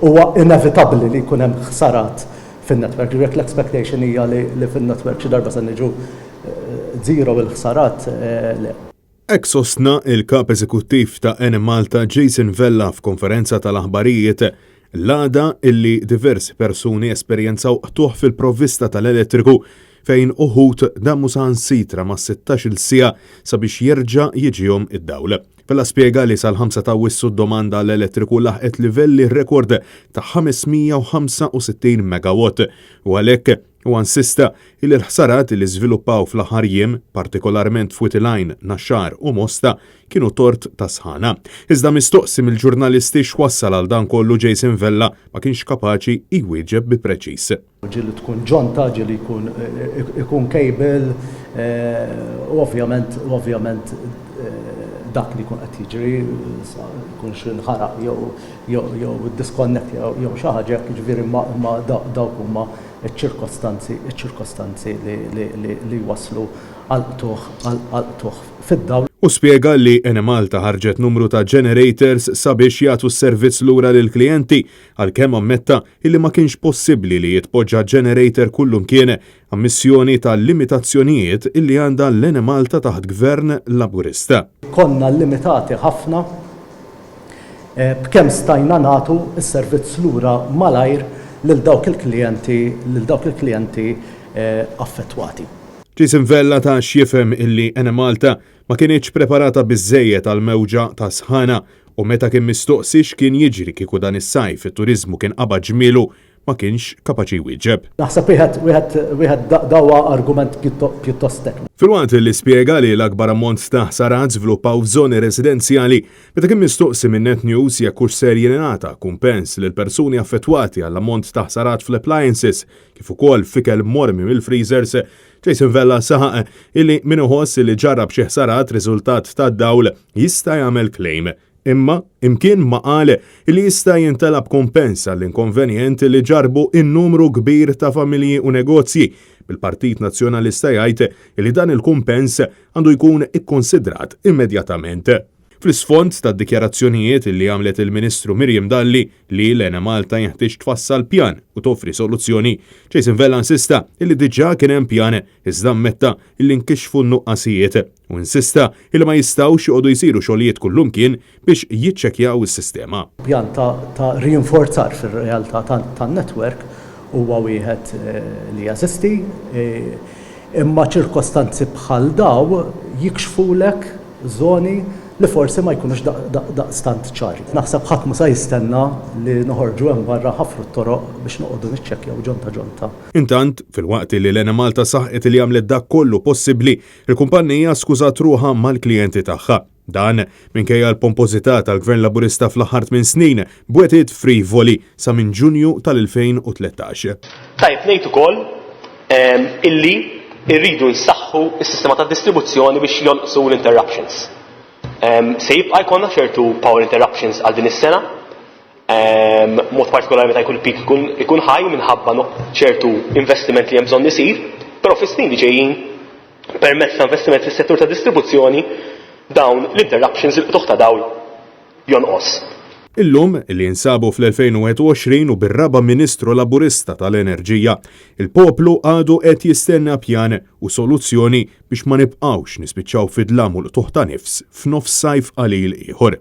huwa inevitabbli li jkun hemm ħsarat fin-netwerk. Jekk l-expectation hija li fin-netwerk xi darba se niġu zero il-ħsarat le. Hekk sostna il-kap eżekuttiv ta' Eni Malta Jason Vella f'konferenza tal-aħbarijiet l-għada illi diversi persuni esperjenzaw tuħ fil-provvista tal-elettriku fejn uħut dammu saħansitra ma' 16 sija sabiex jerġa' jiġihom id-dawl. Vella spjega li sal-5 ta' wissu d-domanda l-elettriku laħqet livelli rekord ta' 565 megawatt u għalhekk u insista il l-ħsarat li żviluppaw fl-aħħar jiem, partikolarment f'Witilajn, Naxxar u Mosta, kienu tort ta' sħana. Iżda mistoqsi mill-ġurnalisti x'wassal għal dan kollu Jason Vella ma kienx kapaċi jwieġeb bi preċiż. Ġieli tkun ġonta, ġieli ikun kejbel, u ovvjament dak li kun qed jiġri kun xi nħaraq jew disconnect jew xi ħaġa jiġifieri ma dawk huma ċ-ċirkostanzi li waslu għal-tuħ fid-dawl. U spjega li Eni Malta ħarġet numru ta' generators sabiex jagħtu s-servizz lura lill-klijenti għalkemm ammetta illi ma kienx possibbli li jitpoġġa generator kullimkien ammissjoni ta' limitazzjonijiet illi għandha l-Eni Malta taħt gvern laburista. Konna limitati ħafna b'kemm stajna nagħtu s-servizz lura malajr lil dawk il-klijenti affettwati. Jason Vella ta' x'jifhem illi Eni Malta ma kienx preparata biżżejjed għal mewġa ta' sħana u meta kien mistoqsi x'kien jiġri kieku dan is-sajf it-turiżmu kien qabad ġmielu ma kienx kapaċi jwieġeb. Naħseb wieħed dawwa argument pjuttost tekniku. Filwaqt li spjega li l-akbar ammont ta' ħsarat żviluppaw f'żoni residenzjali meta kien mistoqsi minn Net News jekk hux ser jingħata kumpens lil persuni affettwati għall-ammont ta' ħsarat fl-appliances kif ukoll fikel mormi mill-freezers, Jason Vella saħaq illi min iħoss li ġarrab xi ħsarat riżultat tad-dawl jista' jagħmel claim. Imma imkien ma qal li jista' jintalab kompensa l-inkonvenjent li ġarbu in-numru kbir ta' familji u negozji. Bil-Partit Nazzjonalista jgħid li dan il-kumpens għandu jkun ikkonsidrat immedjatament. Fl-isfond tad-dikjarazzjonijiet li għamlet il-Ministru Miriam Dalli li l-Eni Malta jeħtieġ tfassal pjan u toffri soluzzjoni, Jason Vella insista illi diġà kien hemm pjan iżda ammetta illi nkixfu n-nuqqasijiet u insista illi ma jistgħux joqogħdu jsiru xogħlijiet kullimkien biex jiċċekkjaw is-sistema. Pjan ta' rinforzar fir-realtà tan-netwerk huwa wieħed li jeżisti imma ċirkostanzi bħal daw jikxfulek żoni li forsi ma jkunux daqstant ċari. Naħseb ħadd ma se jistenna li noħorġu hemm barra ħafru t-toroq biex noqogħdu niċċekkjaw ġonta. Intant, filwaqt li l-Eni Malta saħqet li għamlet dak kollu possibbli, il-kumpanija skużat ruħha mal-klijenti tagħha. Dan minkejja l-pompożità tal-Gvern Laburista fl-aħħar 8 snin bwetet frivoli sa minn Ġunju tal-2013. Tajb ngħid ukoll illi rridu nsaħħu s-sistema tad-distribuzzjoni biex jonqsu l-interruptions. Se jibqa' jkollna ċertu power interruptions għal din is-sena, mod partikolari meta jkun il-peak ikun ħaj minħabba ċertu investiment li hemm bżonn isir, però fis-snin li ġejjin permezz ta' investiment fis-settur ta' distribuzzjoni dawn l-interruptions il-qtuħ ta' dawl jonqos. Illum li jinsabu fl-2021 u bir-raba Ministru Laburista tal-Enerġija, il-poplu għadu qed jistenna pjan u soluzzjoni biex ma nibqgħux nispiċċaw fidlam u l-tuħ ta' nifs f'nofs sajf qalil ieħor.